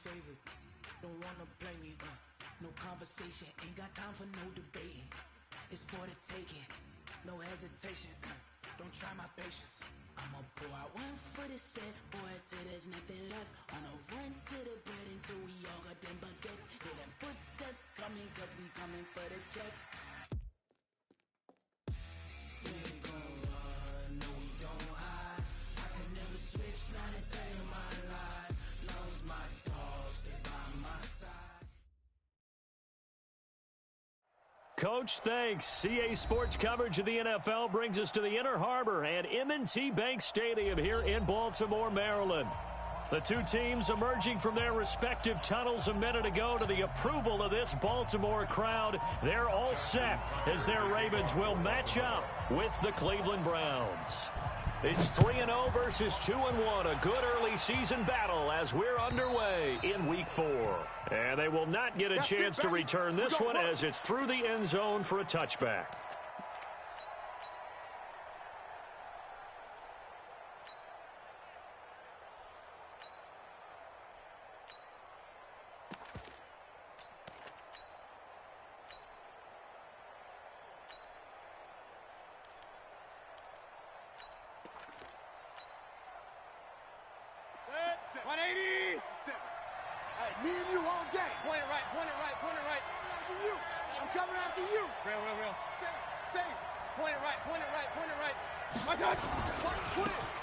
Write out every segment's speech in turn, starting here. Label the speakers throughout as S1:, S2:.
S1: favorite. Don't wanna blame me, no conversation, ain't got time for no debating. It's for the taking, no hesitation, don't try my patience. I'ma pour out one for the set, boy, till there's nothing left. On a run to the bread until we all got them baguettes. Hear them footsteps coming, cause we coming for the check. We ain't gon' run, no we don't hide. I could never switch, not a day in my life. Long as my dogs, they by my side.
S2: Coach, thanks. CA Sports coverage of the NFL brings us to the Inner Harbor and M&T Bank Stadium here in Baltimore, Maryland. The two teams emerging from their respective tunnels a minute ago to the approval of this Baltimore crowd. They're all set as their Ravens will match up with the Cleveland Browns. It's 3-0 versus 2-1, a good early season battle as we're underway in Week 4. And they will not get a chance to return this one as it's through the end zone for a touchback.
S3: Me and you all game.
S4: Point it right, point it right, point it right.
S3: I'm coming after you.
S4: Real.
S3: Say.
S4: Point it right, point it right, point it right. My God.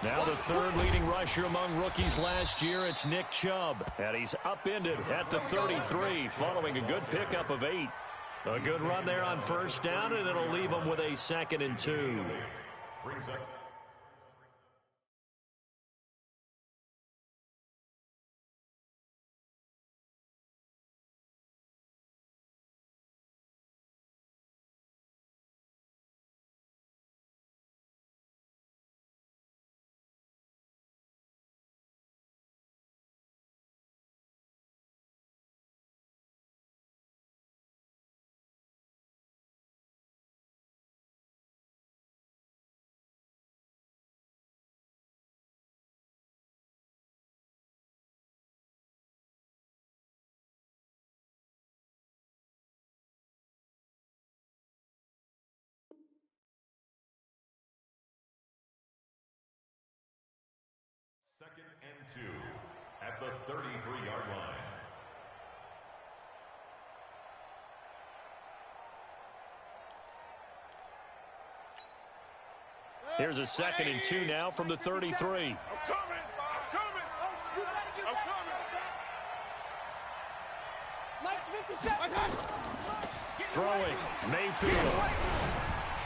S2: Now the third leading rusher among rookies last year, it's Nick Chubb. And he's upended at the 33 following a good pickup of 8. A good run there on first down, and it'll leave him with a 2nd and 2.
S5: Brings up second and 2 at the 33-yard line.
S2: Here's a 2nd and 2 now from the 33.
S3: I'm coming. Mike's 57.
S2: Throwing, Mayfield.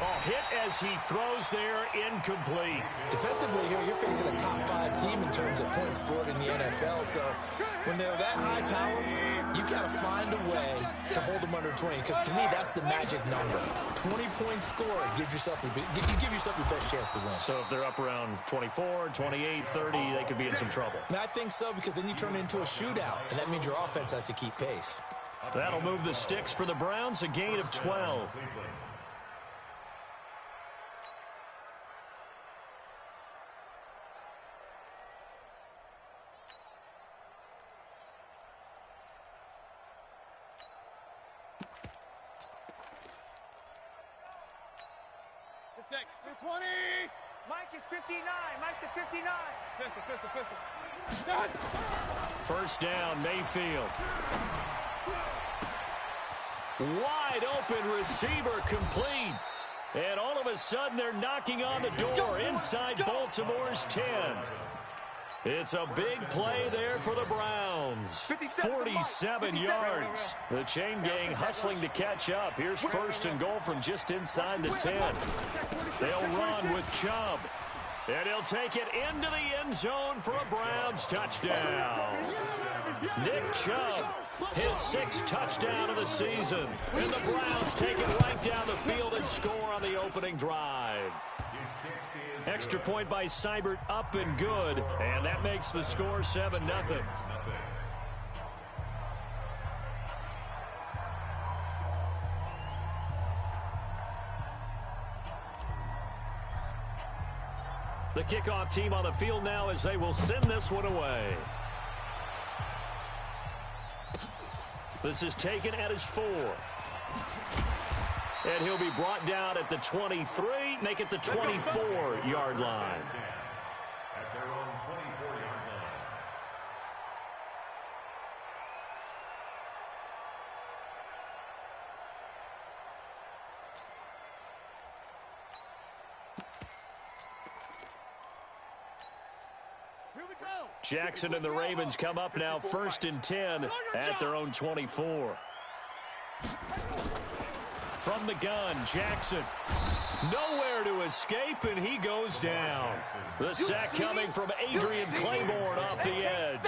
S2: Oh, hit as he throws there, incomplete.
S6: Defensively here, you're facing a top 5 team in terms of points scored in the NFL. So when they're that high power, you've got to find a way to hold them under 20. Because to me, that's the magic number. 20 points scored, you give yourself your best chance to win.
S2: So if they're up around 24, 28, 30, they could be in some trouble.
S6: I think so, because then you turn it into a shootout, and that means your offense has to keep pace.
S2: That'll move the sticks for the Browns, a gain of 12.
S4: Check. 20.
S3: Mike is 59. Mike the 59.
S4: Pistol.
S2: First down, Mayfield. Wide open receiver complete. And all of a sudden, they're knocking on the door inside Baltimore's 10. It's a big play there for the Browns. 47 yards. The chain gang hustling to catch up. Here's first and goal from just inside the 10. They'll run with Chubb. And he'll take it into the end zone for a Browns touchdown. Nick Chubb, his 6th touchdown of the season. And the Browns take it right down the field and score on the opening drive. Extra point by Seibert, up and good. And that makes the score 7-0. The kickoff team on the field now as they will send this one away. This is taken at his 4. And he'll be brought down at the 23, make it the 24-yard line.
S5: At their own 24-yard line.
S3: Here we go.
S2: Jackson and the Ravens come up now 1st and 10 at their own 24. From the gun, Jackson. Nowhere to escape, and he goes down. The sack coming from Adrian Claiborne off the edge.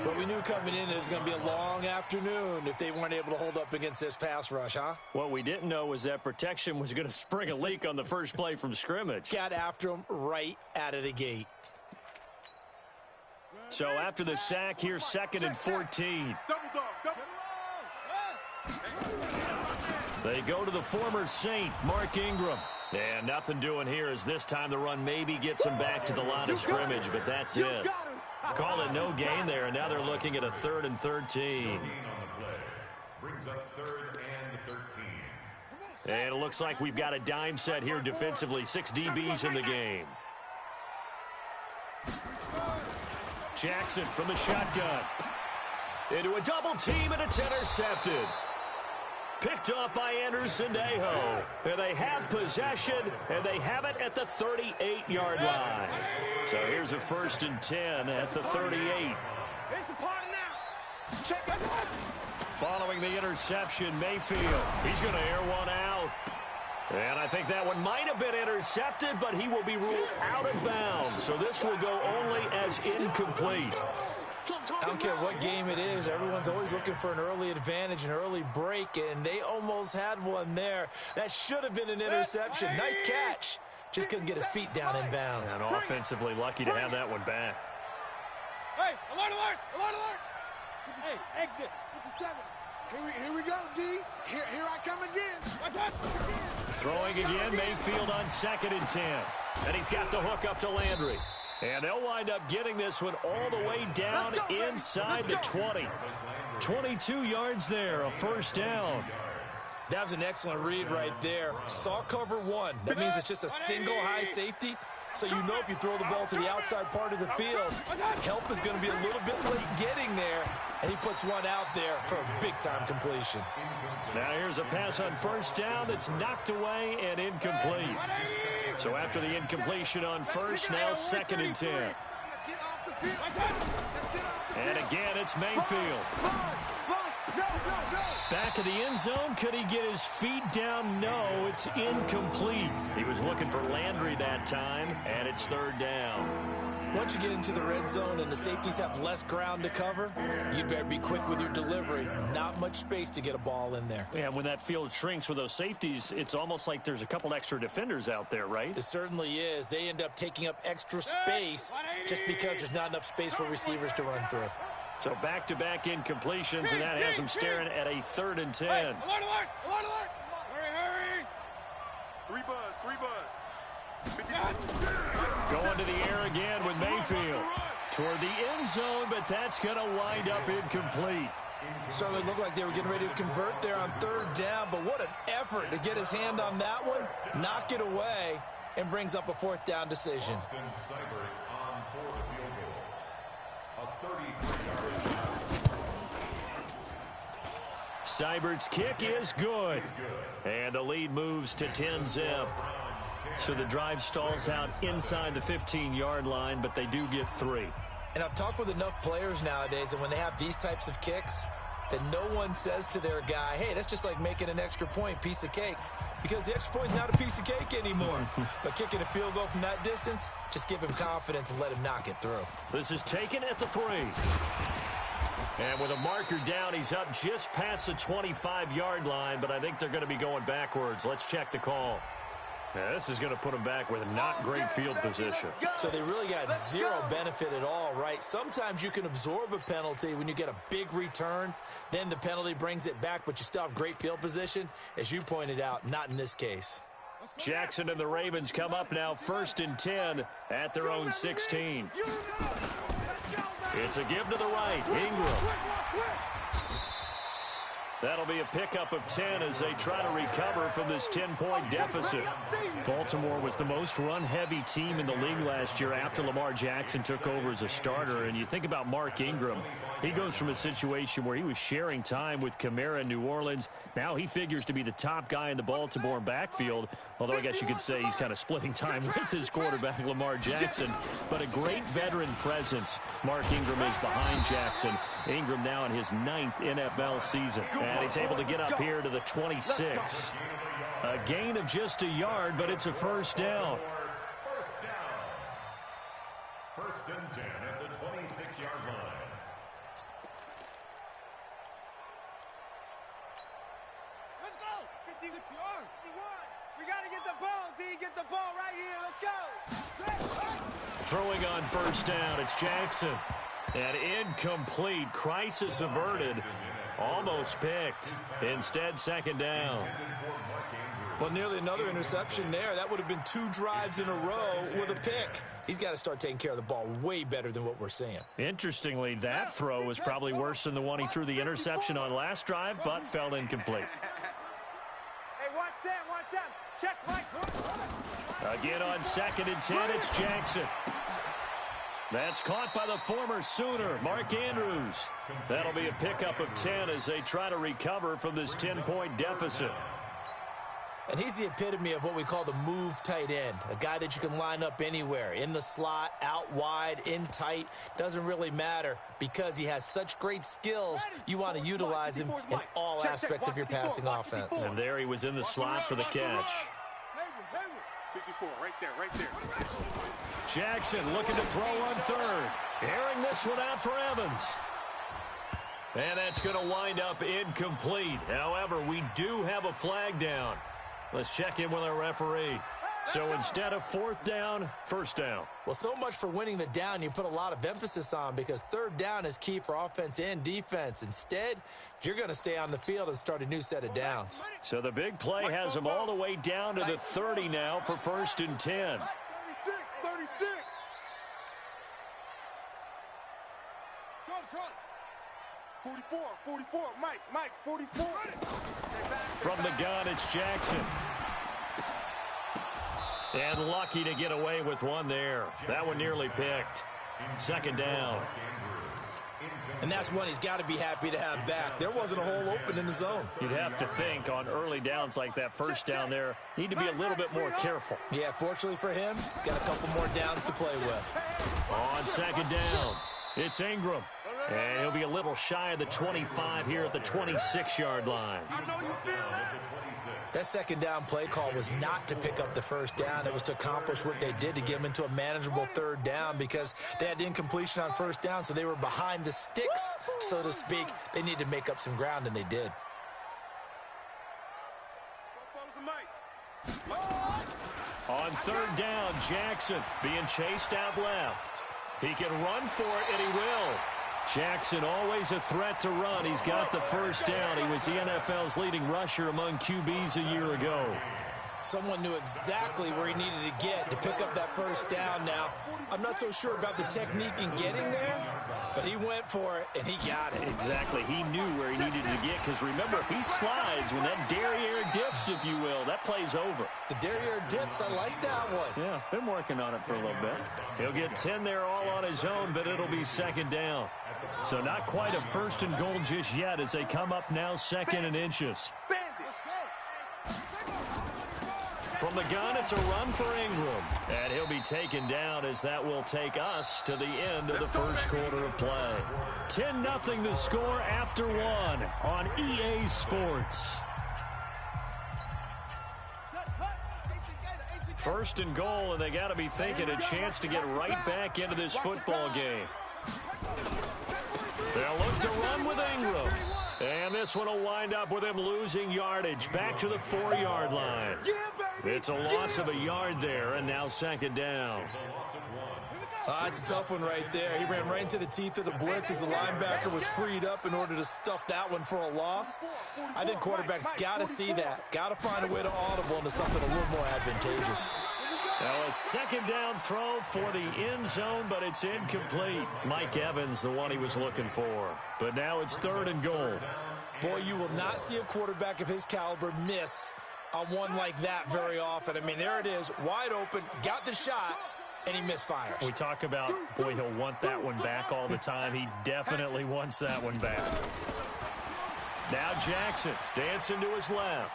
S6: But we knew coming in it was going to be a long afternoon if they weren't able to hold up against this pass rush, huh?
S2: What we didn't know was that protection was going to spring a leak on the first play from scrimmage.
S6: Got after him right out of the gate.
S2: So after the sack, here's 2nd and 14.
S3: Double dog, double.
S2: They go to the former Saint, Mark Ingram. And nothing doing here as this time the run maybe gets them back to the line of scrimmage, but that's it. Call it no gain there, and now they're looking at a 3rd and 13.
S5: Brings up 3rd and 13.
S2: And it looks like we've got a dime set here defensively. 6 DBs in the game. Jackson from the shotgun. Into a double team, and it's intercepted. Picked off by Anderson Aho. And they have possession, and they have it at the 38-yard line. So here's a 1st and 10 at the 38.
S3: It's the party now. Check it out.
S2: Following the interception, Mayfield. He's going to air one out. And I think that one might have been intercepted, but he will be ruled out of bounds. So this will go only as incomplete.
S6: I don't care what game it is. Everyone's always looking for an early advantage, an early break, and they almost had one there. That should have been an interception. Nice catch. Just couldn't get his feet down in bounds.
S2: And offensively lucky to have that one back.
S4: Hey, alert, alert, alert, alert. Hey, exit.
S3: 57. Here we go, D. Here I come again.
S2: Throwing again, Mayfield on 2nd and 10. And he's got the hook up to Landry. And they'll wind up getting this one all the way down inside the 20. 22 yards there, a 1st down.
S6: That was an excellent read right there. Saw cover 1. That means it's just a single high safety. So you know if you throw the ball to the outside part of the field, help is going to be a little bit late getting there. And he puts one out there for a big-time completion.
S2: Now here's a pass on 1st down that's knocked away and incomplete. So after the incompletion on 1st, now 2nd and 10. And again, it's Mayfield. Back of the end zone. Could he get his feet down? No, it's incomplete. He was looking for Landry that time, and it's 3rd down.
S6: Once you get into the red zone and the safeties have less ground to cover, you'd better be quick with your delivery. Not much space to get a ball in there.
S2: Yeah, when that field shrinks with those safeties, it's almost like there's a couple extra defenders out there, right?
S6: It certainly is. They end up taking up extra space just because there's not enough space for receivers to run through.
S2: So back-to-back incompletions, and that has them staring at a 3rd and 10.
S4: Hey, alert, alert, alert, alert. Hurry, hurry.
S3: 3 buzz.
S2: Going to the air again with Mayfield. Toward the end zone, but that's going to wind up incomplete.
S6: Certainly looked like they were getting ready to convert there on 3rd down, but what an effort to get his hand on that one, knock it away, and brings up a 4th down decision.
S2: Seibert's kick is good. And the lead moves to 10-zip. So the drive stalls out inside the 15-yard line, but they do get 3.
S6: And I've talked with enough players nowadays that when they have these types of kicks, that no one says to their guy, hey, that's just like making an extra point, piece of cake. Because the extra point is not a piece of cake anymore. But kicking a field goal from that distance, just give him confidence and let him knock it through.
S2: This is taken at the 3. And with a marker down, he's up just past the 25-yard line, but I think they're going to be going backwards. Let's check the call. Yeah, this is going to put them back with a not great field position.
S6: So they really got zero benefit at all, right? Sometimes you can absorb a penalty when you get a big return. Then the penalty brings it back, but you still have great field position. As you pointed out, not in this case.
S2: Jackson and the Ravens come up now 1st and 10 at their own 16. It's a give to the right. Ingram. That'll be a pickup of 10 as they try to recover from this 10-point deficit. Baltimore was the most run-heavy team in the league last year after Lamar Jackson took over as a starter. And you think about Mark Ingram. He goes from a situation where he was sharing time with Kamara in New Orleans. Now he figures to be the top guy in the Baltimore backfield, although I guess you could say he's kind of splitting time with his quarterback, Lamar Jackson. But a great veteran presence. Mark Ingram is behind Jackson. Ingram now in his 9th NFL season. And he's able to get up here to the 26. A gain of just a yard, but it's a first down.
S5: First and 10 at the 26-yard line.
S4: Let's go. 56-yard. We got to get the ball, D. Get the ball right here. Let's go.
S2: Throwing on first down, it's Jackson. And incomplete. Crisis averted. Almost picked. Instead, second down.
S6: Well, nearly another interception there. That would have been 2 drives in a row with a pick. He's got to start taking care of the ball way better than what we're seeing.
S2: Interestingly, that throw was probably worse than the one he threw the interception on last drive, but fell incomplete.
S4: Hey, watch Sam. Check, Mike.
S2: Again on 2nd and 10, it's Jackson. That's caught by the former Sooner, Mark Andrews. That'll be a pickup of 10 as they try to recover from this 10-point deficit.
S6: And he's the epitome of what we call the move tight end, a guy that you can line up anywhere, in the slot, out wide, in tight. Doesn't really matter because he has such great skills. You want to utilize him in all aspects of your passing offense.
S2: And there he was in the slot for the catch.
S3: 54, right there.
S2: Jackson looking to throw on 3rd. Airing this one out for Evans. And that's going to wind up incomplete. However, we do have a flag down. Let's check in with our referee. So instead of 4th down, 1st down.
S6: Well, so much for winning the down you put a lot of emphasis on because 3rd down is key for offense and defense. Instead, you're going to stay on the field and start a new set of downs.
S2: So the big play has them all the way down to the 30 now for 1st and 10.
S3: 36. Sean. 44. Mike, 44.
S2: From the gun, it's Jackson. And lucky to get away with one there. That one nearly picked. 2nd down.
S6: And that's one he's got to be happy to have back. There wasn't a hole open in the zone.
S2: You'd have to think on early downs like that 1st down there, need to be a little bit more careful.
S6: Yeah, fortunately for him, got a couple more downs to play with.
S2: On 2nd down, it's Ingram. And he'll be a little shy of the 25 here at the 26-yard line.
S6: That 2nd down play call was not to pick up the 1st down. It was to accomplish what they did to get them into a manageable 3rd down because they had incompletion on 1st down, so they were behind the sticks, so to speak. They needed to make up some ground, and they did.
S2: On 3rd down, Jackson being chased out left. He can run for it, and he will. Jackson always a threat to run. He's got the 1st down. He was the NFL's leading rusher among QBs a year ago.
S6: Someone knew exactly where he needed to get to pick up that 1st down. Now, I'm not so sure about the technique in getting there, but he went for it, and he got it.
S2: Exactly. He knew where he needed to get, because remember, if he slides, when that derriere dips, if you will, that play's over.
S6: The derriere dips, I like that one.
S2: Yeah, been working on it for a little bit. He'll get 10 there all on his own, but it'll be 2nd down. So not quite a 1st and goal just yet as they come up now 2nd and inches. From the gun, it's a run for Ingram. And he'll be taken down as that will take us to the end of the 1st quarter of play. 10-0 the score after 1 on EA Sports. 1st and goal, and they got to be thinking a chance to get right back into this football game. They'll look to run with Ingram. And this one will wind up with him losing yardage back to the 4-yard line. It's a loss of a yard there, and now 2nd down.
S6: It's a tough one right there. He ran right into the teeth of the blitz as the linebacker was freed up in order to stuff that one for a loss. I think quarterbacks got to see that. Got to find a way to audible into something a little more advantageous.
S2: Now a 2nd down throw for the end zone, but it's incomplete. Mike Evans, the one he was looking for. But now it's 3rd and goal.
S6: Boy, you will not see a quarterback of his caliber miss on one like that very often. I mean, there it is, wide open, got the shot, and he misfires.
S2: We talk about, boy, he'll want that one back all the time. He definitely wants that one back. Now Jackson dancing to his left.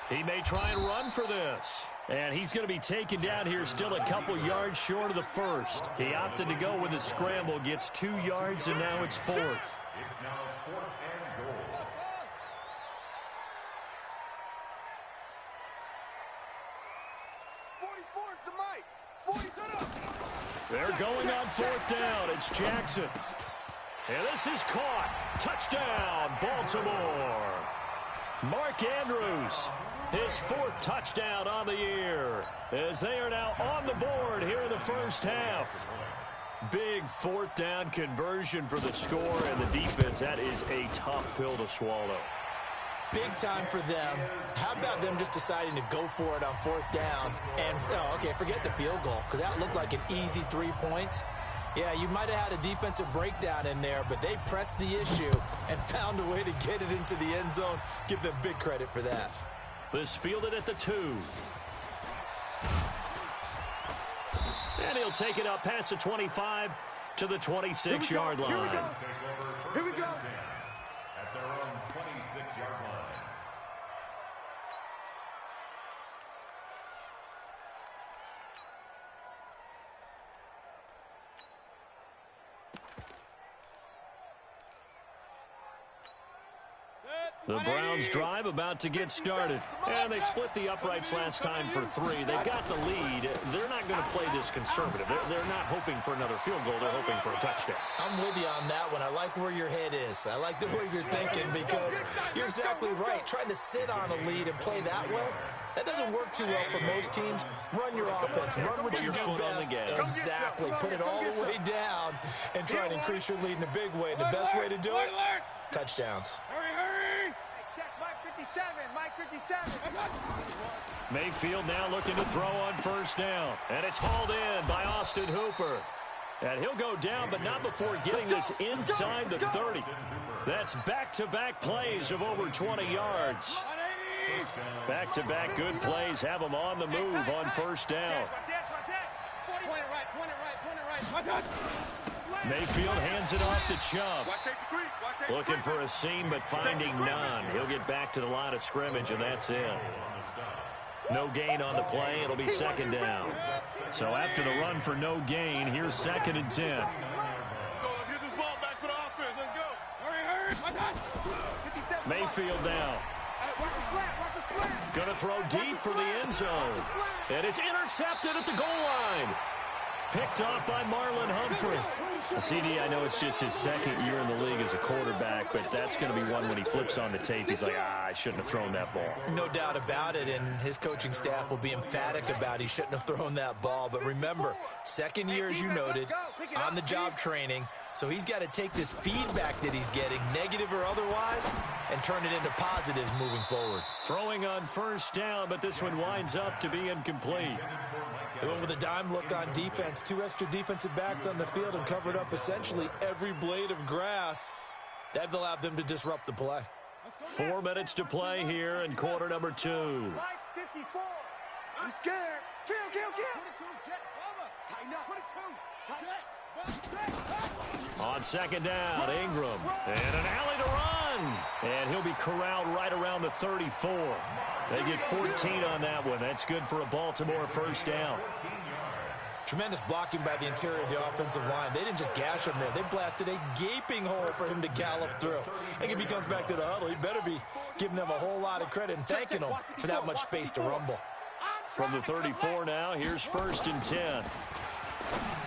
S2: He may try and run for this. And he's going to be taken down here, still a couple yards short of the first. He opted to go with a scramble, gets 2 yards, and now it's fourth.
S5: It's now 4th and goal.
S2: They're going on 4th down. It's Jackson. And this is caught. Touchdown, Baltimore. Mark Andrews, his 4th touchdown on the year, as they are now on the board here in the first half. Big 4th down conversion for the score, and the defense, that is a tough pill to swallow.
S6: Big time for them. How about them just deciding to go for it on 4th down? And, okay, forget the field goal, because that looked like an easy 3 points. Yeah, you might have had a defensive breakdown in there, but they pressed the issue and found a way to get it into the end zone. Give them big credit for that.
S2: This fielded at the 2. And he'll take it up past the 25 to the 26-yard line.
S3: Here we go.
S5: At their own 26-yard line.
S2: The Browns drive about to get started. And they split the uprights last time for 3. They've got the lead. They're not going to play this conservative. They're not hoping for another field goal. They're hoping for a touchdown.
S6: I'm with you on that one. I like where your head is. I like the way you're thinking, because you're exactly right. Trying to sit on a lead and play that way, that doesn't work too well for most teams. Run your offense. Run what you do best. Exactly. Put it all the way down and try and increase your lead in a big way. And the best way to do it, touchdowns.
S4: Check Mike 57, Mike 57.
S2: Mayfield now looking to throw on 1st down. And it's hauled in by Austin Hooper. And he'll go down, but not before getting this inside the 30. That's back-to-back plays of over 20 yards. Back-to-back good plays have him on the move on 1st down. Mayfield hands it off to Chubb. Looking for a seam, but finding none. He'll get back to the line of scrimmage, and that's it. No gain on the play. It'll be 2nd down. So after the run for no gain, here's 2nd and 10.
S3: Let's go. Let's get this ball back for the offense. Let's go.
S2: Mayfield now. Going to throw deep for the end zone. And it's intercepted at the goal line. Picked off by Marlon Humphrey. CD, I know it's just his 2nd year in the league as a quarterback, but that's going to be one when he flips on the tape. He's like, I shouldn't have thrown that ball.
S6: No doubt about it, and his coaching staff will be emphatic about he shouldn't have thrown that ball. But remember, 2nd year, as you noted, on-the-job training, so he's got to take this feedback that he's getting, negative or otherwise, and turn it into positives moving forward.
S2: Throwing on 1st down, but this one winds up to be incomplete.
S6: They went with a dime look on defense. 2 extra defensive backs on the field and covered up essentially every blade of grass. That allowed them to disrupt the play.
S2: 4 minutes to play here in quarter number 2.
S4: Mike 54.
S3: I'm scared.
S4: Kill.
S2: On 2nd down, Ingram. And an alley to run. And he'll be corralled right around the 34. They get 14 on that one. That's good for a Baltimore 1st down.
S6: Tremendous blocking by the interior of the offensive line. They didn't just gash him there. They blasted a gaping hole for him to gallop through. And if he comes back to the huddle, he better be giving them a whole lot of credit and thanking them for that much space to rumble.
S2: From the 34 now, here's 1st and 10.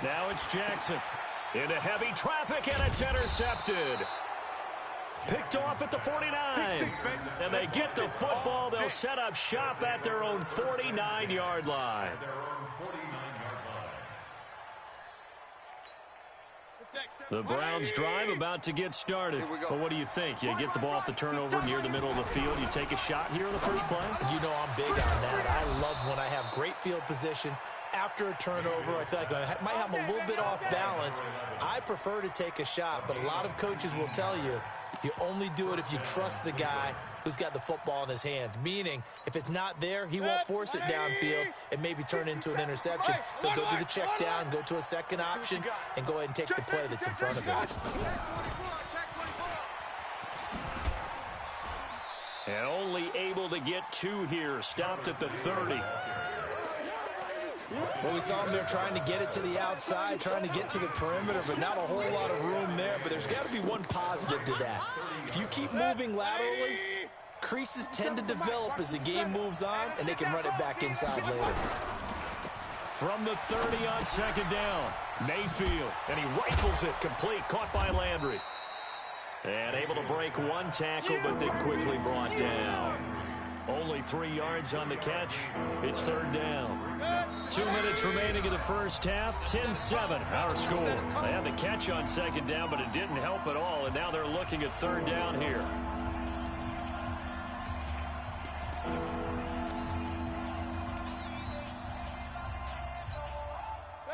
S2: Now it's Jackson. Into heavy traffic, and it's intercepted. Picked off at the 49. And they get the football. They'll set up shop at their own 49-yard line. The Browns drive about to get started. But what do you think? You get the ball off the turnover near the middle of the field. You take a shot here on the first play?
S6: You know I'm big on that. I love when I have great field position after a turnover, I feel like I might have a little bit off balance. I prefer to take a shot, but a lot of coaches will tell you, you only do it if you trust the guy who's got the football in his hands. Meaning, if it's not there, he won't force it downfield and maybe turn into an interception. He'll go to the check down, go to a second option, and go ahead and take the play that's in front of him.
S2: And only able to get 2 here, stopped at the 30.
S6: Well, we saw him there trying to get it to the outside, trying to get to the perimeter, but not a whole lot of room there. But there's got to be one positive to that. If you keep moving laterally, creases tend to develop as the game moves on, and they can run it back inside later.
S2: From the 30 on second down, Mayfield, and he rifles it complete, caught by Landry. And able to break 1 tackle, but then quickly brought down. Only 3 yards on the catch. It's third down. 2 minutes remaining in the first half. 10-7, our score. They had the catch on second down, but it didn't help at all, and now they're looking at third down here.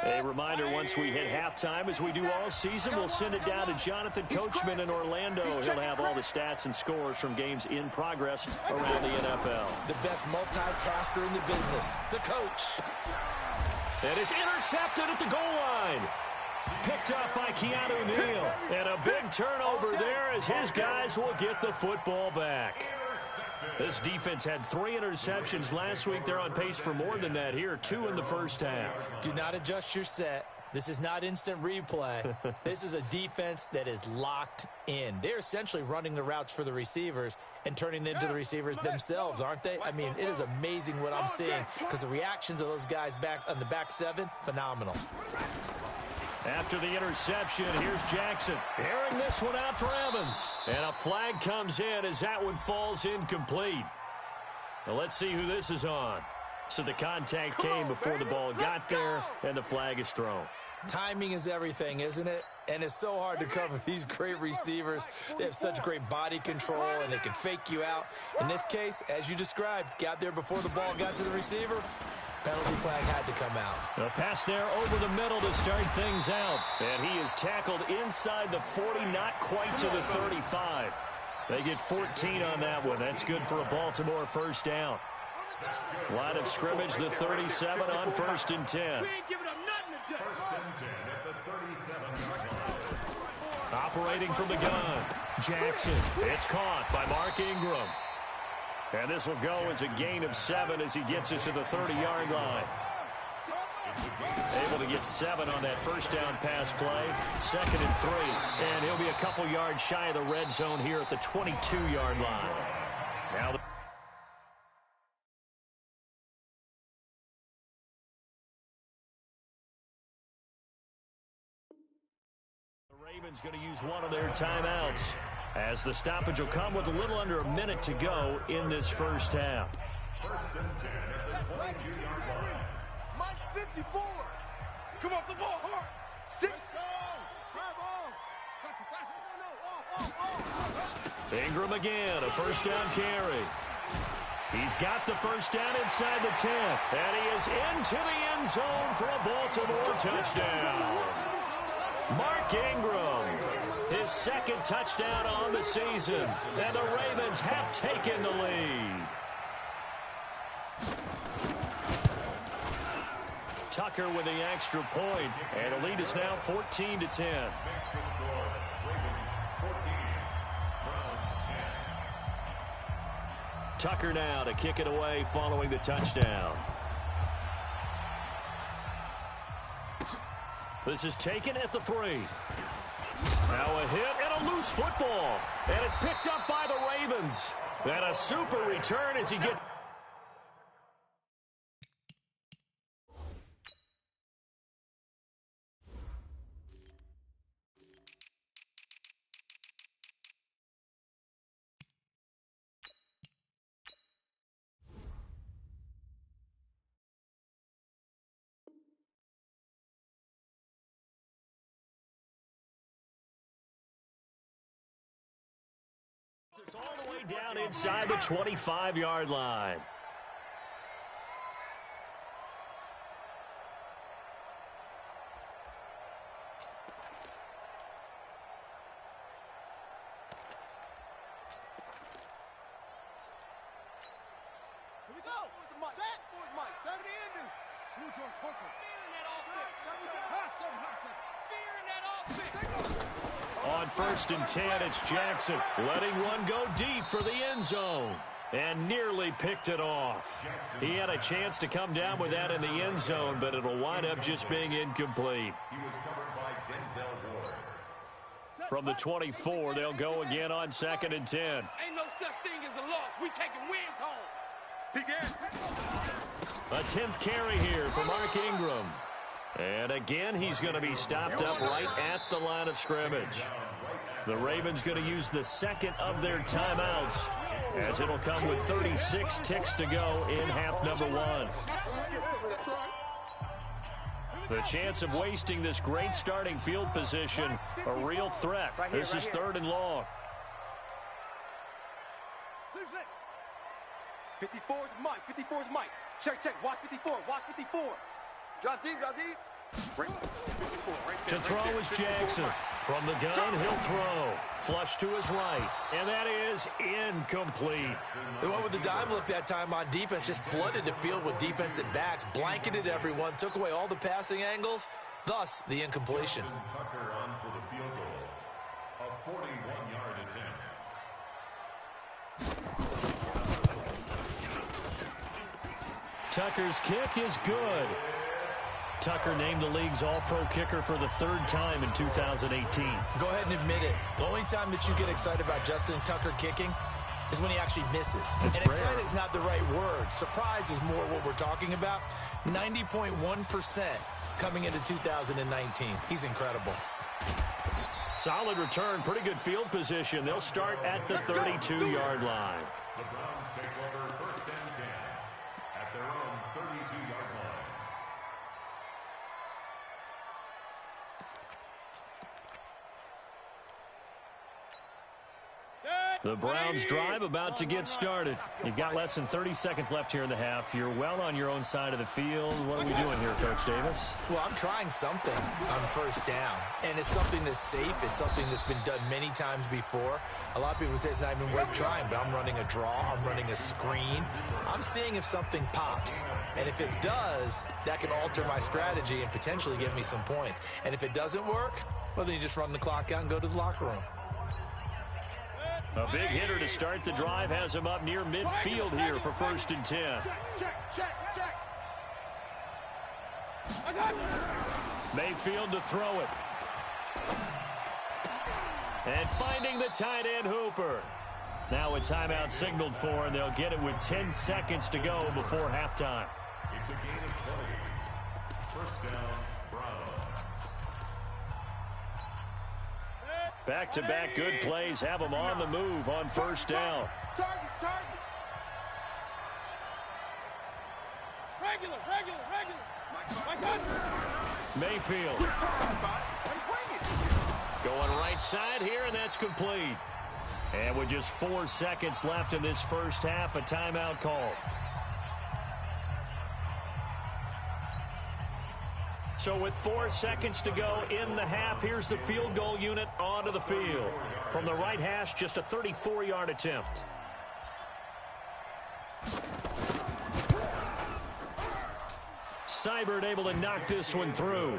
S2: A reminder, once we hit halftime, as we do all season, we'll send it down to Jonathan Coachman in Orlando. He'll have all the stats and scores from games in progress around the NFL.
S6: The best multitasker in the business, the coach.
S2: And it's intercepted at the goal line. Picked up by Keanu Neal. And a big turnover there as his guys will get the football back. This defense had 3 interceptions last week. They're on pace for more than that here, 2 in the first half.
S6: Do not adjust your set. This is not instant replay. This is a defense that is locked in. They're essentially running the routes for the receivers and turning into the receivers themselves, aren't they? I mean, it is amazing what I'm seeing because the reactions of those guys back on the back 7, phenomenal.
S2: After the interception, here's Jackson. Airing this one out for Evans. And a flag comes in as that one falls incomplete. Now let's see who this is on. So the contact came before the ball got there, and the flag is thrown.
S6: Timing is everything, isn't it? And it's so hard to cover these great receivers. They have such great body control, and they can fake you out. In this case, as you described, got there before the ball got to the receiver. Penalty flag had to come out.
S2: A pass there over the middle to start things out. And he is tackled inside the 40, not quite to the 35. They get 14 on that one. That's good for a Baltimore first down. Line of scrimmage, the 37 on 1st and 10. Operating from the gun, Jackson. It's caught by Mark Ingram. And this will go as a gain of 7 as he gets it to the 30-yard line. Able to get 7 on that first down pass play. 2nd and 3. And he'll be a couple yards shy of the red zone here at the 22-yard line. Now the Ravens going to use one of their timeouts, as the stoppage will come with a little under a minute to go in this first half.
S5: 1st and 10 at the 22-yard line.
S4: Mike 54. Come off the ball hard. 6.
S2: Ingram again, a first down carry. He's got the first down inside the 10. And he is into the end zone for a Baltimore touchdown. Mark Ingram, his 2nd touchdown on the season. And the Ravens have taken the lead. Tucker with the extra point, and the lead is now 14-10. Tucker now to kick it away following the touchdown. This is taken at the 3. Now a hit and a loose football. And it's picked up by the Ravens. And a super return as he gets... It's all the way down inside the 25-yard line.
S4: Mike. Set. Mike. Set the ending. Who's your hooker? Fear in that offense.
S2: On 1st and 10, it's Jackson letting one go deep for the end zone and nearly picked it off. He had a chance to come down with that in the end zone, but it'll wind up just being incomplete.
S5: He was covered by Denzel Ward.
S2: From the 24, they'll go again on 2nd and 10.
S4: Ain't no such thing as a loss. We taking wins home. Begin.
S2: A 10th carry here for Mark Ingram. And again, he's going to be stopped up right at the line of scrimmage. The Ravens going to use the second of their timeouts, as it'll come with 36 ticks to go in half number 1. The chance of wasting this great starting field position, a real threat. This is 3rd and long.
S4: 54's Mike. 54's Mike. Check. Watch 54. Watch 54. Drop deep.
S2: To throw is Jackson. From the gun, he'll throw. Flush to his right. And that is incomplete.
S6: They went with the dime look that time on defense, just flooded the field with defensive backs, blanketed everyone, took away all the passing angles, thus the incompletion.
S5: Tucker on for the field goal. A 41-yard attempt.
S2: Tucker's kick is good. Tucker named the league's all-pro kicker for the 3rd time in 2018.
S6: Go ahead and admit it. The only time that you get excited about Justin Tucker kicking is when he actually misses.
S2: It's
S6: and
S2: rare.
S6: excited is not the right word. Surprise is more what we're talking about. 90.1% coming into 2019. He's incredible.
S2: Solid return, pretty good field position. They'll start at the 32-yard line.
S5: The Browns take over 1st and 10 at their own 32-yard line.
S2: The Browns drive about to get started. You've got less than 30 seconds left here in the half. You're well on your own side of the field. What are we doing here, Coach Davis?
S6: Well, I'm trying something on 1st down, and it's something that's safe. It's something that's been done many times before. A lot of people say it's not even worth trying, but I'm running a draw. I'm running a screen. I'm seeing if something pops, and if it does, that can alter my strategy and potentially get me some points. And if it doesn't work, well, then you just run the clock out and go to the locker room.
S2: A big hitter to start the drive has him up near midfield here for 1st and 10.
S4: Check.
S2: Mayfield to throw it. And finding the tight end Hooper. Now a timeout signaled for, and they'll get it with 10 seconds to go before halftime.
S5: It's a gain of 20. 1st down, Browns.
S2: Back-to-back good plays have them on the move on 1st down.
S4: Target. Regular.
S2: Mayfield. Going right side here, and that's complete. And with just 4 seconds left in this first half, a timeout call. So with 4 seconds to go in the half, here's the field goal unit onto the field. From the right hash, just a 34-yard attempt. Seibert able to knock this one through.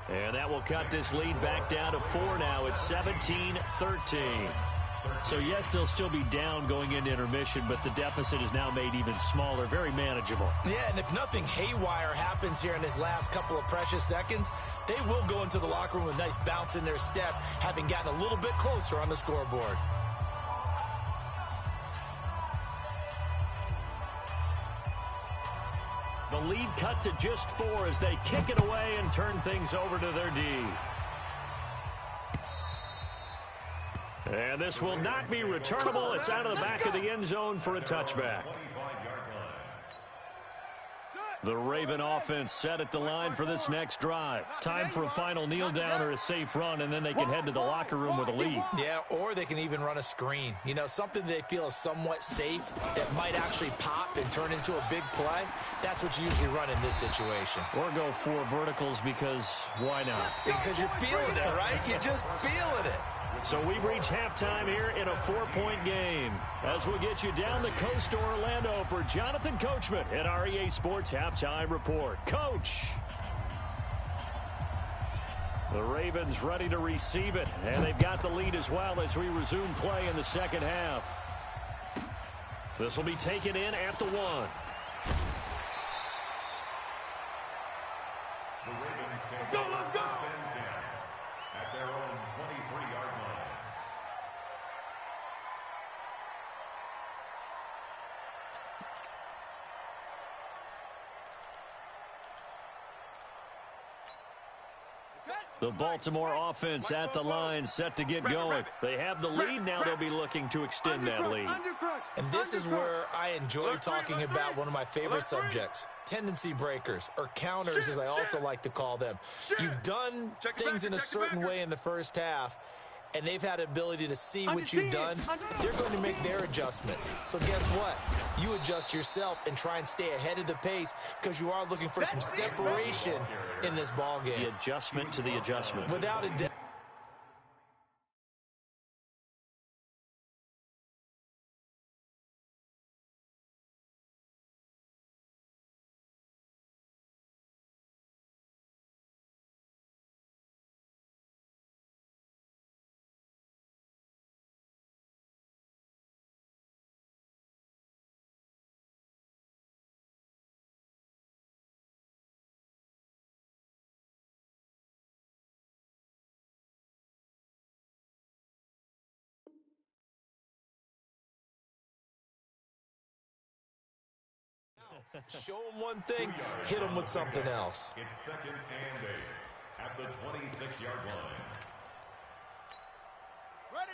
S2: And that will cut this lead back down to 4 now. It's 17-13. So, yes, they'll still be down going into intermission, but the deficit is now made even smaller, very manageable.
S6: Yeah, and if nothing haywire happens here in this last couple of precious seconds, they will go into the locker room with a nice bounce in their step, having gotten a little bit closer on the scoreboard.
S2: The lead cut to just 4 as they kick it away and turn things over to their D. And this will not be returnable. It's out of the back of the end zone for a touchback. The Raven offense set at the line for this next drive. Time for a final kneel down or a safe run, and then they can head to the locker room with a lead.
S6: Yeah, or they can even run a screen. You know, something they feel is somewhat safe that might actually pop and turn into a big play. That's what you usually run in this situation.
S2: Or go 4 verticals because why not?
S6: Because you're feeling it, right? You're just feeling it.
S2: So we've reached halftime here in a 4-point game. As we get you down the coast to Orlando for Jonathan Coachman at our EA Sports Halftime Report. Coach! The Ravens ready to receive it, and they've got the lead as well as we resume play in the second half. This will be taken in at the 1.
S5: The Ravens take over first and 10 at their own 23-yard line.
S2: The Baltimore offense at the line, set to get going. They have the lead. Now they'll be looking to extend that lead.
S6: And this is where I enjoy talking about one of my favorite subjects, tendency breakers, or counters as I also like to call them. You've done things in a certain way in the first half, and they've had the ability to see what you've done. They're going to make their adjustments. So guess what? You adjust yourself and try and stay ahead of the pace because you are looking for some separation in this ball game.
S2: The adjustment to the adjustment.
S6: Without a doubt. Show them one thing, hit them with something else.
S5: It's 2nd and 8 at the 26-yard line.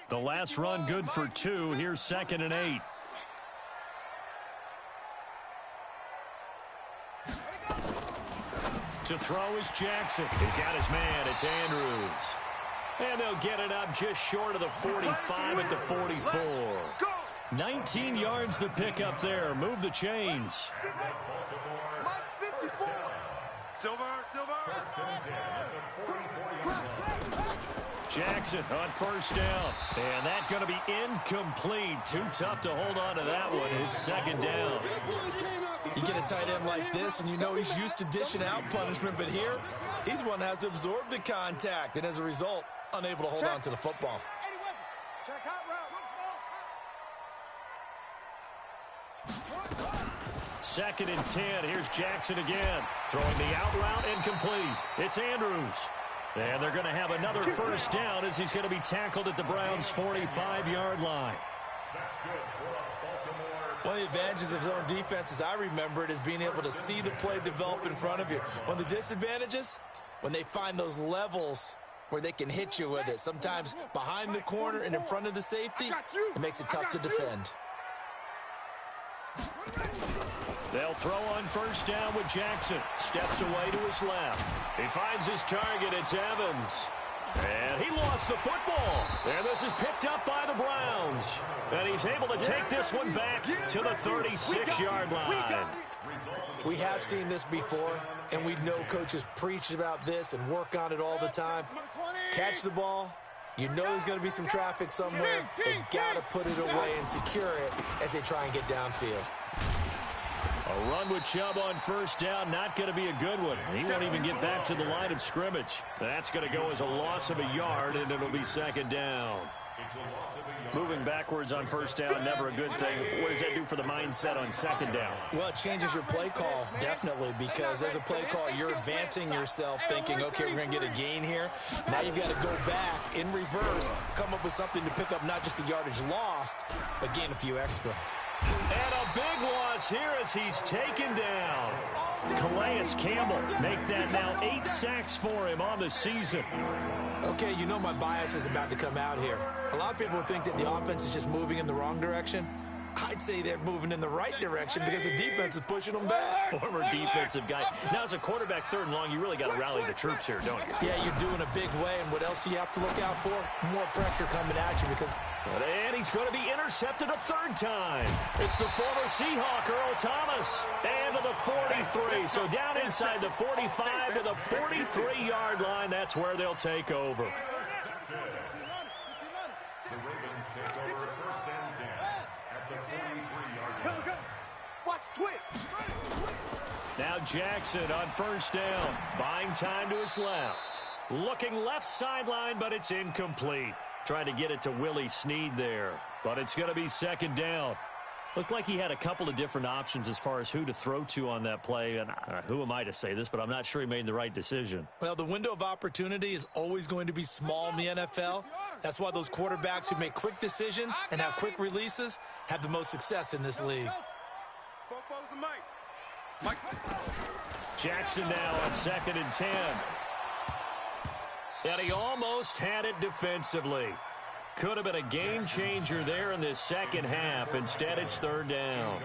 S2: The last run good for 2. Here's 2nd and 8. To throw is Jackson. He's got his man. It's Andrews. And they'll get it up just short of the 45 at the 44. 19 yards to pick up there. Move the chains.
S4: Mike 54. Silver.
S5: First and 10 at the 44-yard line.
S2: Jackson on first down. And that's going to be incomplete. Too tough to hold on to that one. It's 2nd down.
S6: You get a tight end like this, and you know he's used to dishing out punishment, but here, he's one that has to absorb the contact, and as a result, unable to hold on to the football.
S4: Check out route.
S2: 2nd and 10. Here's Jackson again. Throwing the out route incomplete. It's Andrews. And they're going to have another first down as he's going to be tackled at the Browns' 45-yard line.
S5: That's good for a Baltimore.
S6: One of the advantages of zone defense, as I remember it, is being able to see the play develop in front of you. One of the disadvantages, when they find those levels where they can hit you with it, sometimes behind the corner and in front of the safety, it makes it tough to defend.
S2: They'll throw on first down with Jackson. Steps away to his left. He finds his target. It's Evans. And he lost the football. And this is picked up by the Browns. And he's able to take this one back to the 36-yard line.
S6: We have seen this before, and we know coaches preach about this and work on it all the time. Catch the ball. You know there's going to be some traffic somewhere. They got to put it away and secure it as they try and get downfield.
S2: A run with Chubb on first down, not going to be a good one. He won't even get back to the line of scrimmage. That's going to go as a loss of a yard, and it'll be 2nd down. Moving backwards on first down, never a good thing. What does that do for the mindset on 2nd down?
S6: Well, it changes your play call, definitely, because as a play call, you're advancing yourself thinking, okay, we're going to get a gain here. Now you've got to go back in reverse, come up with something to pick up not just the yardage lost, but gain a few extra.
S2: And a big loss here as he's taken down. Calais Campbell make that now 8 sacks for him on the season.
S6: Okay, you know my bias is about to come out here. A lot of people think that the offense is just moving in the wrong direction. I'd say they're moving in the right direction because the defense is pushing them back.
S2: Former defensive guy. Now, as a quarterback, 3rd and long, you really got to rally the troops here, don't you?
S6: Yeah, you're doing a big way, and what else do you have to look out for? More pressure coming at you because...
S2: And he's going to be intercepted a 3rd time. It's the former Seahawk, Earl Thomas. And to the 43. So down inside the 45 to the 43-yard line. That's where they'll take over.
S5: The Ravens take over 1st and 10 at the 43-yard line.
S3: Watch twitch.
S2: Now Jackson on 1st down. Buying time to his left. Looking left sideline, but it's incomplete. Trying to get it to Willie Snead there. But it's going to be 2nd down. Looked like he had a couple of different options as far as who to throw to on that play. And who am I to say this, but I'm not sure he made the right decision.
S6: Well, the window of opportunity is always going to be small in the NFL. That's why those quarterbacks who make quick decisions and have quick releases have the most success in this league.
S2: Jackson now on 2nd and 10. And he almost had it defensively. Could have been a game changer there in this 2nd half. Instead, it's 3rd down.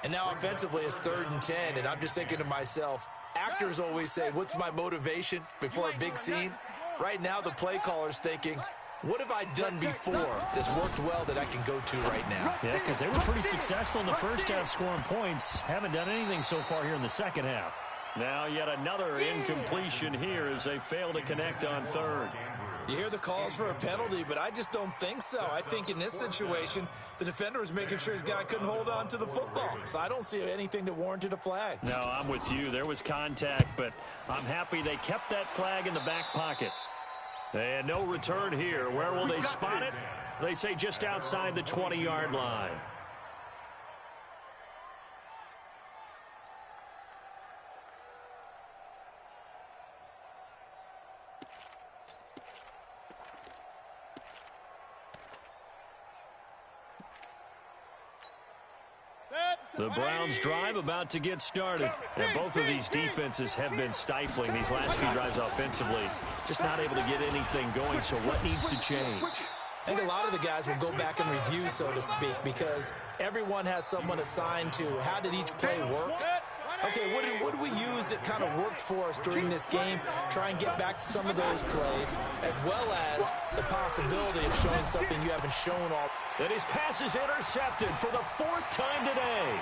S6: And now offensively, it's 3rd and 10. And I'm just thinking to myself, actors always say, what's my motivation before a big scene? Right now, the play caller's thinking, what have I done before that's worked well that I can go to right now?
S2: Yeah, because they were pretty successful in the 1st half scoring points. Haven't done anything so far here in the 2nd half. Now yet another incompletion here as they fail to connect on 3rd.
S6: You hear the calls for a penalty, but I just don't think so. I think in this situation, the defender was making sure his guy couldn't hold on to the football. So I don't see anything that warranted a flag.
S2: No, I'm with you. There was contact, but I'm happy they kept that flag in the back pocket. And no return here. Where will they spot it? They say just outside the 20-yard line. The Browns drive about to get started. And both of these defenses have been stifling these last few drives offensively. Just not able to get anything going, so what needs to change?
S6: I think a lot of the guys will go back and review, so to speak, because everyone has someone assigned to how did each play work. Okay, what did we use that kind of worked for us during this game? Try and get back to some of those plays, as well as the possibility of showing something you haven't shown all.
S2: And his pass is intercepted for the 4th time today.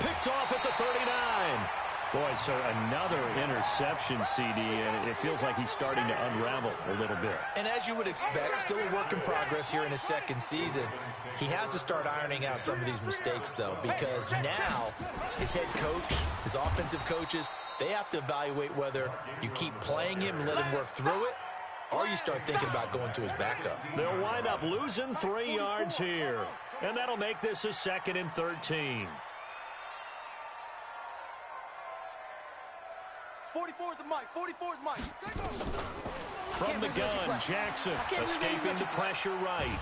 S2: Picked off at the 39. Boy, so another interception, CD, and it feels like he's starting to unravel a little bit.
S6: And as you would expect, still a work in progress here in his 2nd season. He has to start ironing out some of these mistakes, though, because now his head coach, his offensive coaches, they have to evaluate whether you keep playing him and let him work through it, or you start thinking about going to his backup.
S2: They'll wind up losing 3 yards here, and that'll make this a 2nd and 13.
S3: 44's the mic. 44's mic.
S2: From the gun, Jackson escaping the pressure right.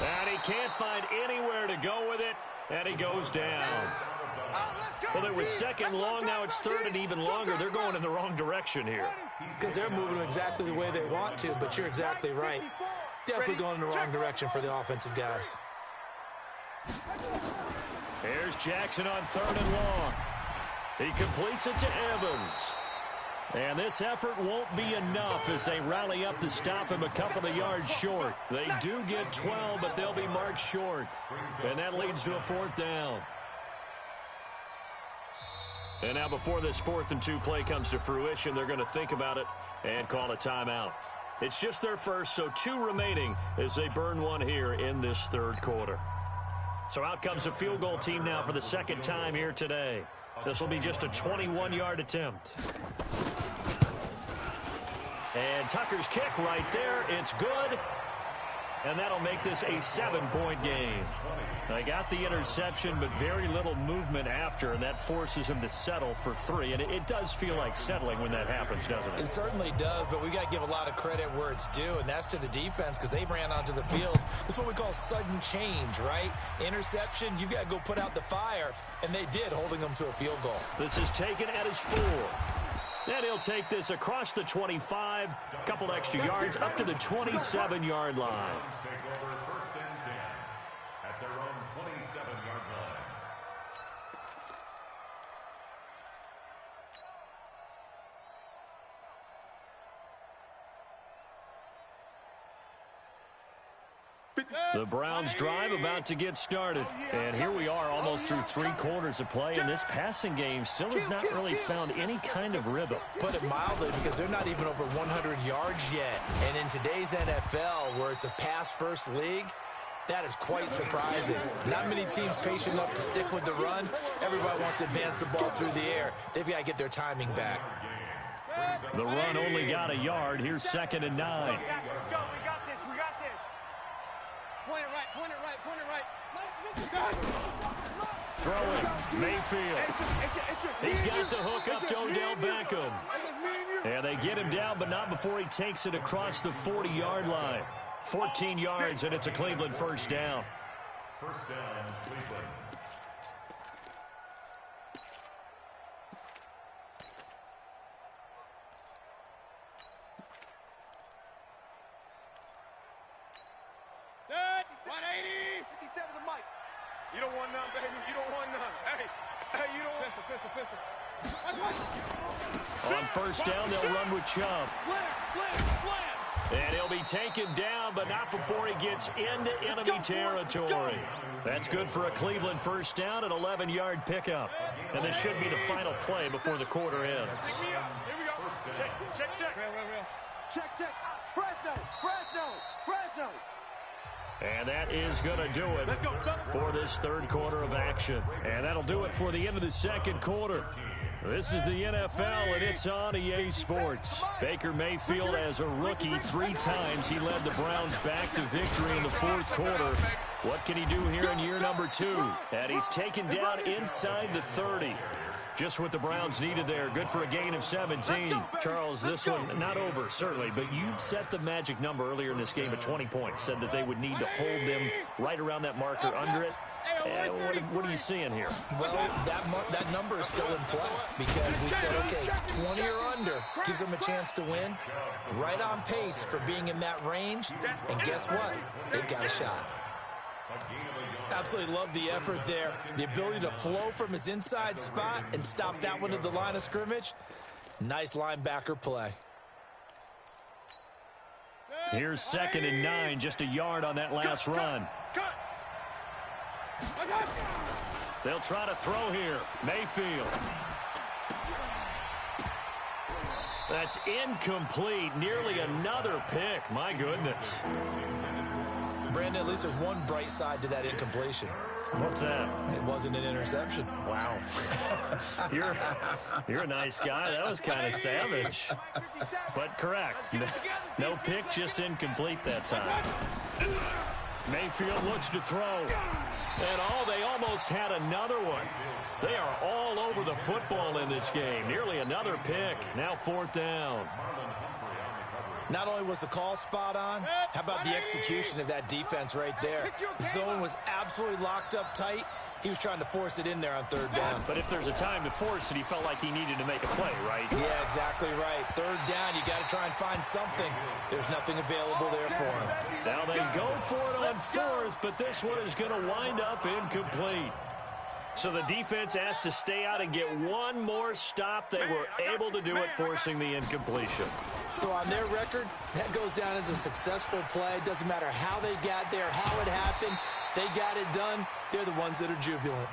S2: And he can't find anywhere to go with it, and he goes down. Well, it was 2nd long, now it's 3rd and even longer. They're going in the wrong direction here.
S6: Because they're moving exactly the way they want to, but you're exactly right. Definitely going in the wrong direction for the offensive guys.
S2: Here's Jackson on 3rd and long. He completes it to Evans. And this effort won't be enough as they rally up to stop him a couple of yards short. They do get 12, but they'll be marked short. And that leads to a 4th down. And now before this 4th and 2 play comes to fruition, they're going to think about it and call a timeout. It's just their first, so 2 remaining as they burn one here in this 3rd quarter. So out comes a field goal team now for the 2nd time here today. This will be just a 21-yard attempt. And Tucker's kick right there. It's good. And that'll make this a 7-point game. They got the interception, but very little movement after, and that forces him to settle for 3. And it does feel like settling when that happens, doesn't it?
S6: It certainly does, but we got to give a lot of credit where it's due, and that's to the defense because they ran onto the field. This is what we call sudden change, right? Interception, you got to go put out the fire, and they did, holding them to a field goal.
S2: This is taken at his 4. And he'll take this across the 25, a couple extra yards, up to the 27-yard line.
S5: at their own 27-yard line.
S2: The Browns drive about to get started. And here we are almost through 3 quarters of play, and this passing game still has not really found any kind of rhythm.
S6: Put it mildly, because they're not even over 100 yards yet. And in today's NFL, where it's a pass-first league, that is quite surprising. Not many teams patient enough to stick with the run. Everybody wants to advance the ball through the air. They've got to get their timing back.
S2: The run only got a yard. Here's 2nd and 9.
S4: Let's go. We got this. We got this. Point it right. Point it right. Point it right.
S2: Throwing. Mayfield. He's got the hook up to Odell Beckham. And they get him down, but not before he takes it across the 40-yard line. 14 yards, and it's a Cleveland first down.
S5: First down, Cleveland.
S4: You don't want none, baby. You don't want none. Hey, you don't want pistol.
S2: On first down, they'll run with Chubb.
S4: Slam.
S2: And he'll be taken down, but not before he gets into enemy territory. That's good for a Cleveland first down, an 11-yard pickup. And this should be the final play before the quarter ends.
S4: Pick me up. Here we go. Check. Real. Check. Fresno.
S2: And that is going to do it for this third quarter of action. And that'll do it for the end of the second quarter. This is the NFL, and it's on EA Sports. Baker Mayfield, as a rookie, 3 times he led the Browns back to victory in the fourth quarter. What can he do here in year number 2? And he's taken down inside the 30. Just what the Browns needed there. Good for a gain of 17. Charles, this one not over, certainly, but you set the magic number earlier in this game at 20 points. Said that they would need to hold them right around that marker under it. What are you seeing here?
S6: Well, that number is still in play because we said, okay, 20 or under gives them a chance to win. Right on pace for being in that range. And guess what? They've got a shot. Absolutely love the effort there. The ability to flow from his inside spot and stop that one at the line of scrimmage. Nice linebacker play.
S2: Here's 2nd and 9, just a yard on that last run. They'll try to throw here. Mayfield. That's incomplete. Nearly another pick. My goodness.
S6: Brandon, at least there's one bright side to that incompletion.
S2: What's that?
S6: It wasn't an interception.
S2: Wow. You're a nice guy. That was kind of savage. But correct. No pick, just incomplete that time. Mayfield looks to throw. And they almost had another one. They are all over the football in this game. Nearly another pick. Now 4th down.
S6: Not only was the call spot on, how about the execution of that defense right there? Zone was absolutely locked up tight. He was trying to force it in there on 3rd down.
S2: But if there's a time to force it, he felt like he needed to make a play, right?
S6: Yeah, exactly right. 3rd down, you got to try and find something. There's nothing available there for him.
S2: Now they go for it on 4th, but this one is going to wind up incomplete. So the defense has to stay out and get one more stop. They were able to do it, forcing the incompletion.
S6: So on their record, that goes down as a successful play. Doesn't matter how they got there, how it happened. They got it done. They're the ones that are jubilant.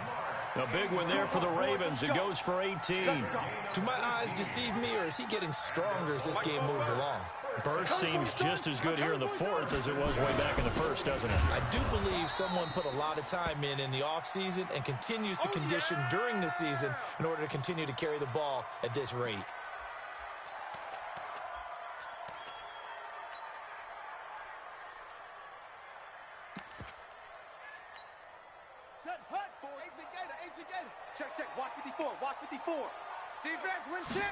S2: A big one there for the Ravens. It goes for 18.
S6: Do my eyes deceive me, or is he getting stronger as this game moves along?
S2: Burst seems just as good here in the 4th as it was way back in the 1st, doesn't it?
S6: I do believe someone put a lot of time in the offseason and continues to condition during the season in order to continue to carry the ball at this rate.
S4: Check. Watch 54. Defense wins chip.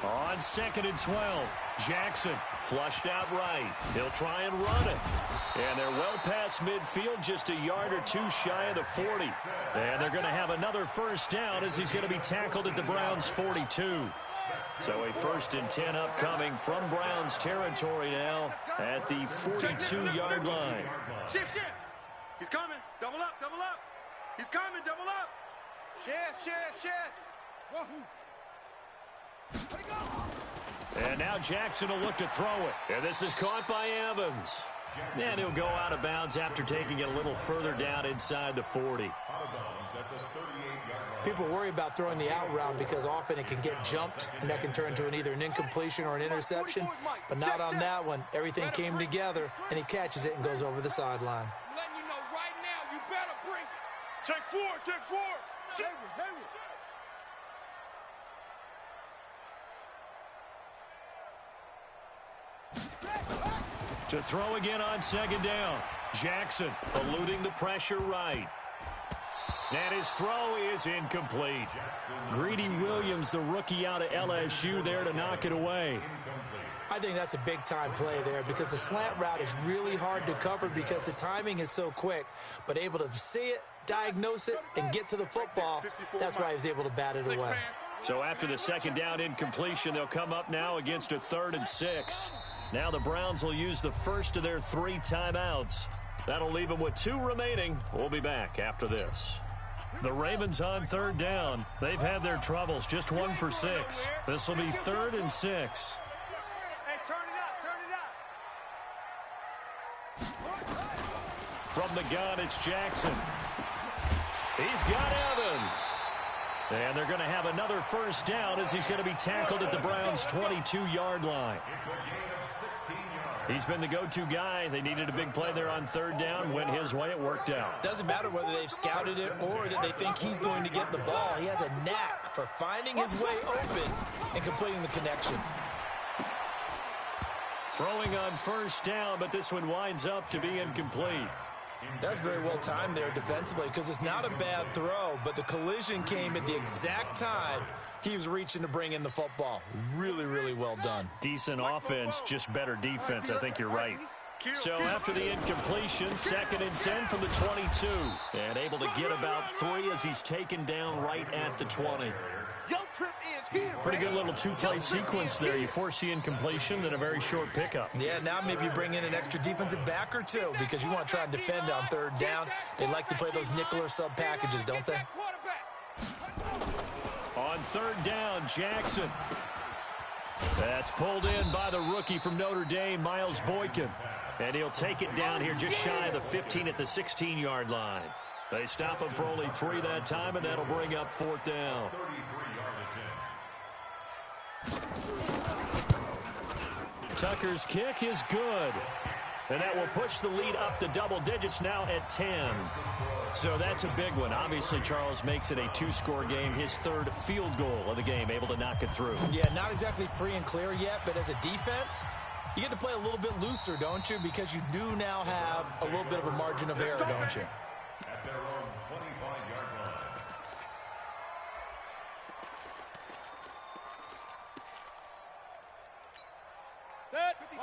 S2: On 2nd and 12, Jackson flushed out right. He'll try and run it. And they're well past midfield, just a yard or 2 shy of the 40. And they're going to have another first down as he's going to be tackled at the Browns' 42. So a 1st and 10 upcoming from Browns territory now at the 42-yard line.
S4: Shift.
S3: He's coming. Double up, double up. He's coming, double up. Share. Wahoo.
S2: And now Jackson will look to throw it. And this is caught by Evans. And he'll go out of bounds after taking it a little further down inside the 40.
S6: People worry about throwing the out route because often it can get jumped, and that can turn into either an incompletion or an interception. But not on that one. Everything came together, and he catches it and goes over the sideline.
S4: Letting you know right now, you better bring. Take four.
S2: To throw again on second down. Jackson eluding the pressure right. And his throw is incomplete. Greedy Williams, the rookie out of LSU, there to knock it away.
S6: I think that's a big-time play there because the slant route is really hard to cover because the timing is so quick. But able to see it, diagnose it, and get to the football, that's why he was able to bat it away.
S2: So after the second down incompletion, they'll come up now against a 3rd and 6. Now the Browns will use the first of their 3 timeouts. That'll leave them with 2 remaining. We'll be back after this. The Ravens on 3rd down. They've had their troubles, just 1 for 6. This will be 3rd and 6.
S4: Hey, turn it up.
S2: From the gun, it's Jackson. He's got Evans. And they're going to have another first down as he's going to be tackled at the Browns' 22-yard line. He's been the go-to guy. They needed a big play there on 3rd down. Went his way. It worked out.
S6: Doesn't matter whether they've scouted it or that they think he's going to get the ball. He has a knack for finding his way open and completing the connection.
S2: Throwing on first down, but this one winds up to be incomplete.
S6: That's very well timed there defensively because it's not a bad throw, but the collision came at the exact time he was reaching to bring in the football. Really, really well done.
S2: Decent offense, just better defense. I think you're right. So after the incompletion, 2nd and 10 from the 22. And able to get about 3 as he's taken down right at the 20. Pretty good little 2-play sequence there. You force the incompletion, then a very short pickup.
S6: Yeah, now maybe you bring in an extra defensive back or 2 because you want to try and defend on 3rd down. They like to play those nickel or sub packages, don't they?
S2: On 3rd down, Jackson. That's pulled in by the rookie from Notre Dame, Miles Boykin. And he'll take it down here just shy of the 15 at the 16-yard line. They stop him for only 3 that time, and that'll bring up 4th down. Tucker's kick is good. And that will push the lead up to double digits now at 10. So that's a big one. Obviously, Charles makes it a 2-score game. His 3rd field goal of the game, able to knock it through.
S6: Yeah, not exactly free and clear yet, but as a defense, you get to play a little bit looser, don't you? Because you do now have a little bit of a margin of error, don't you?
S5: At their own 25-yard line.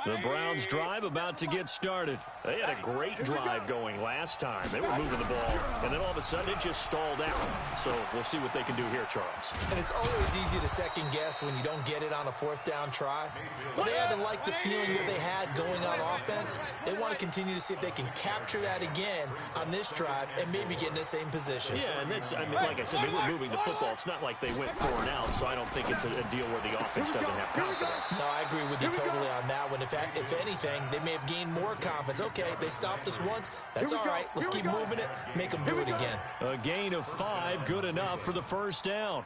S2: The Browns drive about to get started. They had a great drive going last time. They were moving the ball, and then all of a sudden it just stalled out. So we'll see what they can do here, Charles.
S6: And it's always easy to second guess when you don't get it on a 4th down try. But they had to like the feeling that they had going on offense. They want to continue to see if they can capture that again on this drive and maybe get in the same position.
S2: Yeah, and that's, I mean, like I said, they were moving the football. It's not like they went 4 and out, so I don't think it's a deal where the offense doesn't have confidence.
S6: No, I agree with you totally on that one. If anything, they may have gained more confidence. Okay, they stopped us once. That's all right. Let's keep moving it. Make them do it again.
S2: A gain of 5, good enough for the first down.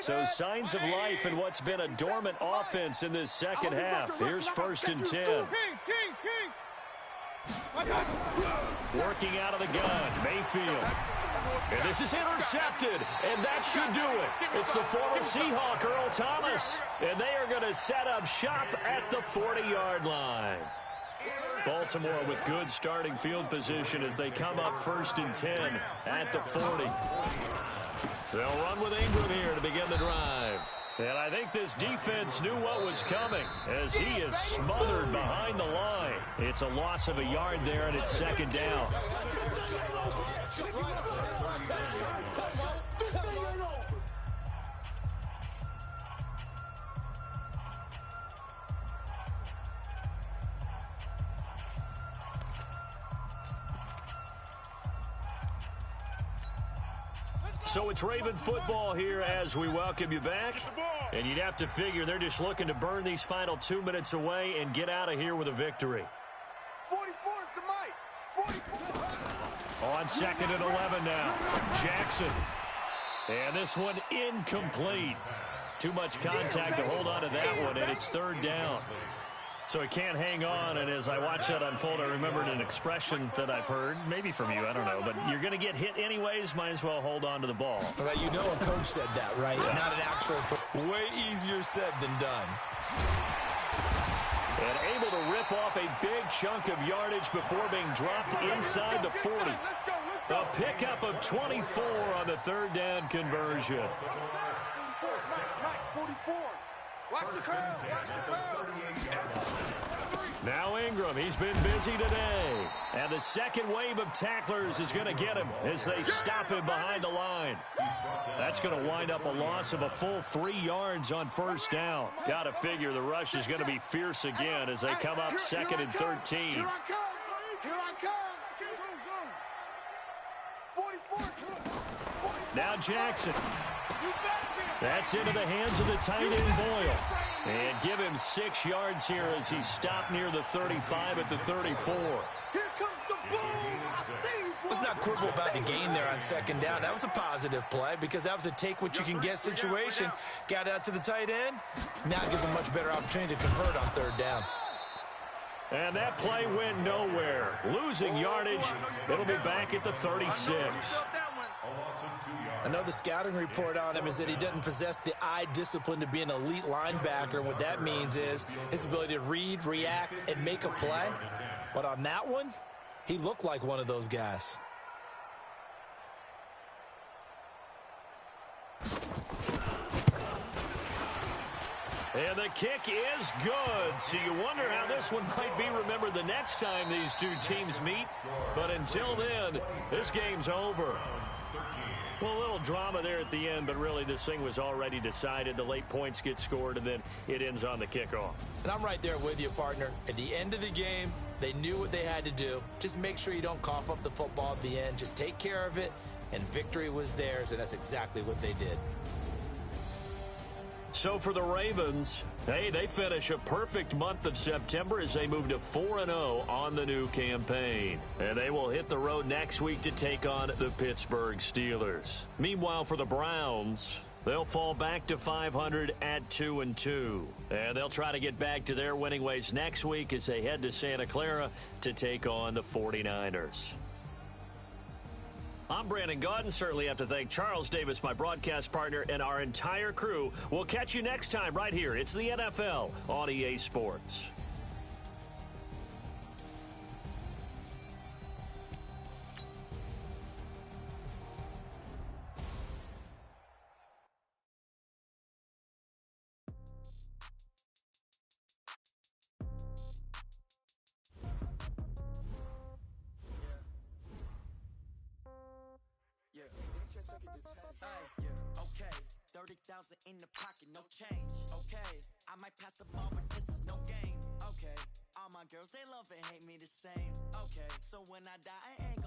S2: So signs of life in what's been a dormant offense in this second half. Here's 1st and 10. Working out of the gun, Mayfield. And this is intercepted, and that should do it. It's the former Seahawk, Earl Thomas, and they are going to set up shop at the 40-yard line. Baltimore with good starting field position as they come up 1st and 10 at the 40. They'll run with Ingram here to begin the drive. And I think this defense knew what was coming as he is smothered behind the line. It's a loss of a yard there, and it's 2nd down. So it's Raven football here as we welcome you back. And you'd have to figure they're just looking to burn these final 2 minutes away and get out of here with a victory.
S4: 44 is the mic. 44.
S2: On 2nd and 11 now. Jackson. And this one incomplete. Too much contact to hold on to that one, and it's 3rd down. So he can't hang on, and as I watch that unfold, I remembered an expression that I've heard, maybe from you, I don't know, but you're going to get hit anyways, might as well hold on to the ball.
S6: Right, you know a coach said that, right? Yeah. Not an actual, way easier said than done.
S2: And able to rip off a big chunk of yardage before being dropped inside the 40. A pickup of 24 on the 3rd down conversion.
S4: Mike, 44. Watch the curve. Watch the curve.
S2: Now Ingram, he's been busy today. And the second wave of tacklers is going to get him as they stop him behind the line. That's going to wind up a loss of a full 3 yards on 1st down. Got to figure the rush is going to be fierce again as they come up 2nd and 13.
S4: Here I come. Here I come. 44.
S2: Now Jackson. That's into the hands of the tight end Boyle. And give him 6 yards here as he's stopped near the 35 at the 34.
S4: Here comes the boom.
S6: Let's not quibble about the gain there on 2nd down. That was a positive play because that was a take-what-you-can-get situation. Got out to the tight end. Now it gives him a much better opportunity to convert on 3rd down.
S2: And that play went nowhere. Losing yardage. It'll be back at the 36.
S6: I know the scouting report on him is that he doesn't possess the eye discipline to be an elite linebacker. And what that means is his ability to read, react, and make a play. But on that one, he looked like one of those guys.
S2: And the kick is good. So you wonder how this one might be remembered the next time these two teams meet. But until then, this game's over. Well, a little drama there at the end, but really this thing was already decided. The late points get scored, and then it ends on the kickoff.
S6: And I'm right there with you, partner. At the end of the game, they knew what they had to do. Just make sure you don't cough up the football at the end. Just take care of it, and victory was theirs, and that's exactly what they did.
S2: So for the Ravens, hey, they finish a perfect month of September as they move to 4-0 on the new campaign. And they will hit the road next week to take on the Pittsburgh Steelers. Meanwhile, for the Browns, they'll fall back to 500 at 2-2. And they'll try to get back to their winning ways next week as they head to Santa Clara to take on the 49ers. I'm Brandon Gaudin. Certainly have to thank Charles Davis, my broadcast partner, and our entire crew. We'll catch you next time right here. It's the NFL on EA Sports.
S1: Okay, 30,000 in the pocket, no change. Okay, I might pass the ball, but this is no game. Okay, all my girls, they love and hate me the same. Okay, so when I die, I ain't